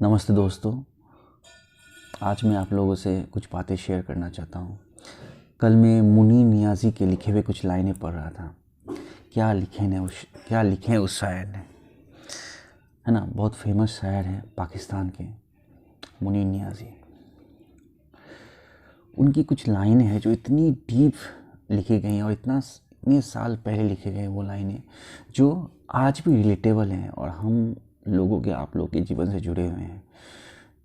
नमस्ते दोस्तों। आज मैं आप लोगों से कुछ बातें शेयर करना चाहता हूँ। कल मैं मुनी नियाज़ी के लिखे हुए कुछ लाइनें पढ़ रहा था। क्या लिखे हैं उस शायर ने, है ना। बहुत फेमस शायर हैं पाकिस्तान के, मुनी नियाज़ी। उनकी कुछ लाइनें हैं जो इतनी डीप लिखी गई हैं और इतने साल पहले लिखे गए वो लाइनें जो आज भी रिलेटेबल हैं और हम लोगों के, आप लोग के जीवन से जुड़े हुए हैं।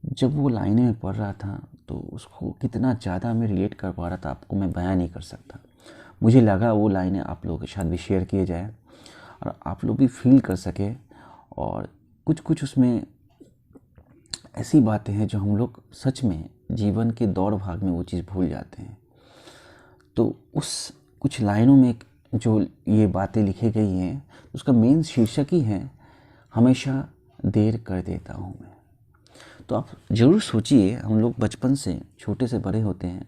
जब वो लाइनें मैं पढ़ रहा था तो उसको कितना ज़्यादा मैं रिलेट कर पा रहा था, आपको मैं बयान नहीं कर सकता। मुझे लगा वो लाइनें आप लोगों के साथ भी शेयर किए जाए और आप लोग भी फील कर सके। और कुछ कुछ उसमें ऐसी बातें हैं जो हम लोग सच में जीवन के दौड़ भाग में वो चीज़ भूल जाते हैं। तो उस कुछ लाइनों में जो ये बातें लिखी गई हैं उसका मेन शीर्षक ही है, हमेशा देर कर देता हूँ मैं। तो आप ज़रूर सोचिए, हम लोग बचपन से छोटे से बड़े होते हैं,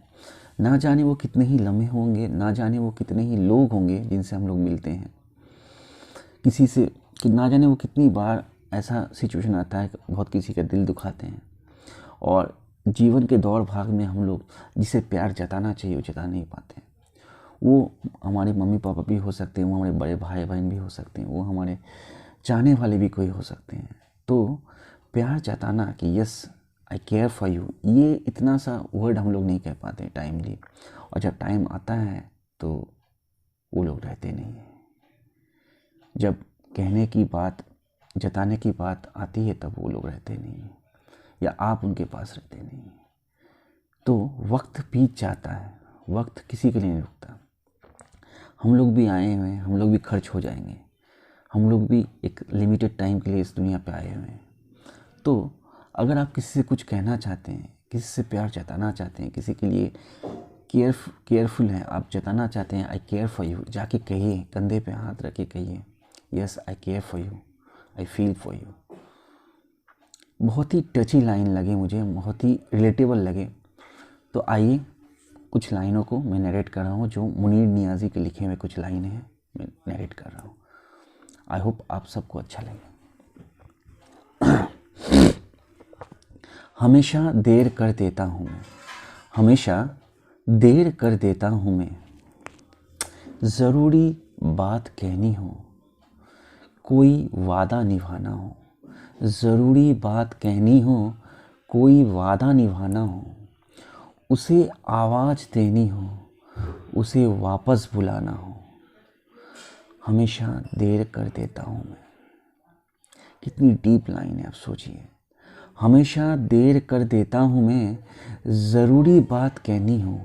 ना जाने वो कितने ही लम्हे होंगे, ना जाने वो कितने ही लोग होंगे जिनसे हम लोग मिलते हैं किसी से, कि ना जाने वो कितनी बार ऐसा सिचुएशन आता है कि बहुत किसी का दिल दुखाते हैं और जीवन के दौड़ भाग में हम लोग जिसे प्यार जताना चाहिए वो जता नहीं पाते हैं। वो हमारे मम्मी पापा भी हो सकते हैं, वो हमारे बड़े भाई बहन भी हो सकते हैं, वो हमारे चाहने वाले भी कोई हो सकते हैं। तो प्यार जताना कि yes I care for you, ये इतना सा वर्ड हम लोग नहीं कह पाते टाइमली, और जब टाइम आता है तो वो लोग रहते नहीं हैं। जब कहने की बात, जताने की बात आती है तब वो लोग रहते नहीं हैं, या आप उनके पास रहते नहीं हैं। तो वक्त बीत जाता है, वक्त किसी के लिए नहीं रुकता। हम लोग भी आए हुए हैं, हम लोग भी खर्च हो जाएंगे, हम लोग भी एक लिमिटेड टाइम के लिए इस दुनिया पे आए हुए हैं। तो अगर आप किसी से कुछ कहना चाहते हैं, किसी से प्यार जताना चाहते हैं, किसी के लिए केयरफुल हैं, आप जताना चाहते हैं आई केयर फॉर यू, जाके कहिए, कंधे पे हाथ रख के कहिए yes I care for you, I feel for you. बहुत ही टची लाइन लगे मुझे, बहुत ही रिलेटेबल लगे। तो आइए कुछ लाइनों को मैं नरेट कर रहा हूँ, जो मुनीर नियाज़ी के लिखे हुए कुछ लाइनें हैं, मैं नरेट कर रहा हूँ। आई होप आप सबको अच्छा लगे। हमेशा देर कर देता हूँ मैं, हमेशा देर कर देता हूँ मैं, ज़रूरी बात कहनी हो, कोई वादा निभाना हो, ज़रूरी बात कहनी हो, कोई वादा निभाना हो, उसे आवाज़ देनी हो, उसे वापस बुलाना हो, हमेशा देर कर देता हूँ मैं। कितनी डीप लाइन है, आप सोचिए। हमेशा देर कर देता हूँ मैं, ज़रूरी बात कहनी हो,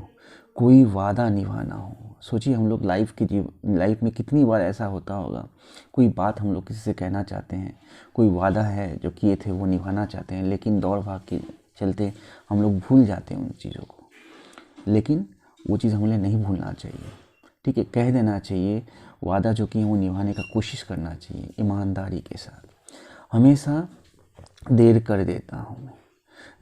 कोई वादा निभाना हो। सोचिए, हम लोग लाइफ में कितनी बार ऐसा होता होगा, कोई बात हम लोग किसी से कहना चाहते हैं, कोई वादा है जो किए थे वो निभाना चाहते हैं, लेकिन दौड़ भाग के चलते हम लोग भूल जाते हैं उन चीज़ों को। लेकिन वो चीज़ हमें नहीं भूलना चाहिए, ठीक है। कह देना चाहिए, वादा जो किए वो निभाने का कोशिश करना चाहिए ईमानदारी के साथ। हमेशा देर कर देता हूँ मैं,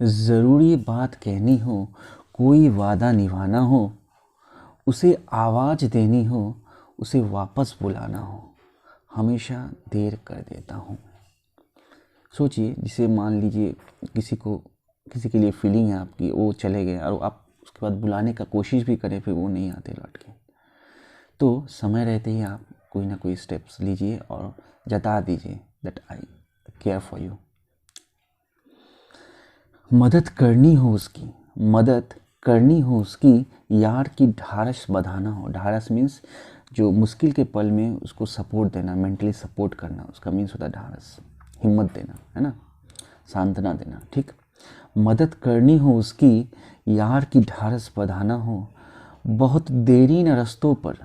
ज़रूरी बात कहनी हो, कोई वादा निभाना हो, उसे आवाज़ देनी हो, उसे वापस बुलाना हो, हमेशा देर कर देता हूँ। सोचिए, जिसे मान लीजिए किसी के लिए फीलिंग है आपकी, वो चले गए और आप उसके बाद बुलाने का कोशिश भी करें, फिर वो नहीं आते लौट के। तो समय रहते ही आप कोई ना कोई स्टेप्स लीजिए और जता दीजिए that I care for you. मदद करनी हो उसकी, यार की ढारस बंधाना हो। ढारस मीन्स जो मुश्किल के पल में उसको सपोर्ट देना, मेंटली सपोर्ट करना, उसका मीन्स होता है ढारस, हिम्मत देना, है ना, सांत्वना देना, ठीक। मदद करनी हो उसकी, यार की ढारस बंधाना हो, बहुत देरीन रस्तों पर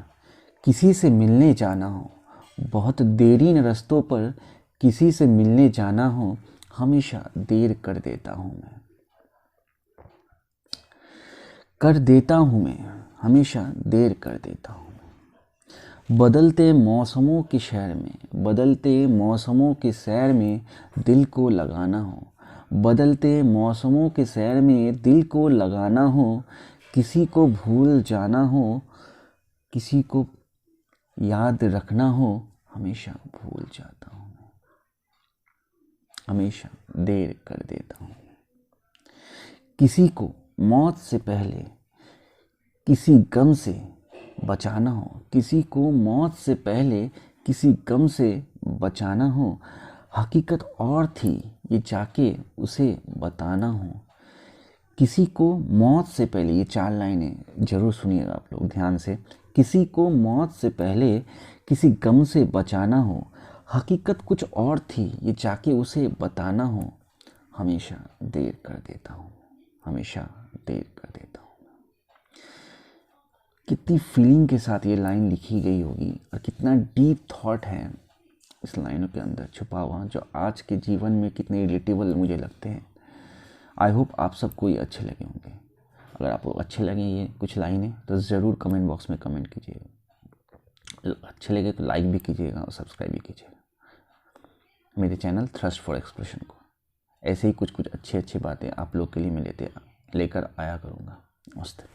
किसी से मिलने जाना हो, बहुत देरीन रस्तों पर किसी से मिलने जाना हो, हमेशा देर कर देता हूँ मैं। कर देता हूँ मैं, हमेशा देर कर देता हूँ मैं। बदलते मौसमों के सैर में दिल को लगाना हो, बदलते मौसमों के सैर में दिल को लगाना हो, किसी को भूल जाना हो, किसी को याद रखना हो, हमेशा भूल जाता हूँ मैं। हमेशा देर कर देता हूँ। किसी को मौत से पहले किसी गम से बचाना हो, किसी को मौत से पहले किसी गम से बचाना हो, हकीकत और थी ये जाके उसे बताना हो। किसी को मौत से पहले, ये 4 लाइनें जरूर सुनिएगा आप लोग ध्यान से। किसी को मौत से पहले किसी गम से बचाना हो, हकीकत कुछ और थी ये जाके उसे बताना हो, हमेशा देर कर देता हूँ, हमेशा देर कर देता हूँ। कितनी फीलिंग के साथ ये लाइन लिखी गई होगी और कितना डीप थॉट है इस लाइनों के अंदर छुपा हुआ, जो आज के जीवन में कितने रिलेटेबल मुझे लगते हैं। आई होप आप सबको ये अच्छे लगे होंगे। अगर आपको अच्छे लगे ये कुछ लाइनें तो ज़रूर कमेंट बॉक्स में कमेंट कीजिएगा। अच्छे लगे तो लाइक भी कीजिएगा और सब्सक्राइब भी कीजिएगा मेरे चैनल थ्रस्ट फॉर एक्सप्रेशन को। ऐसे ही कुछ अच्छी बातें आप लोग के लिए मैं लेकर आया करूँगा। नमस्ते।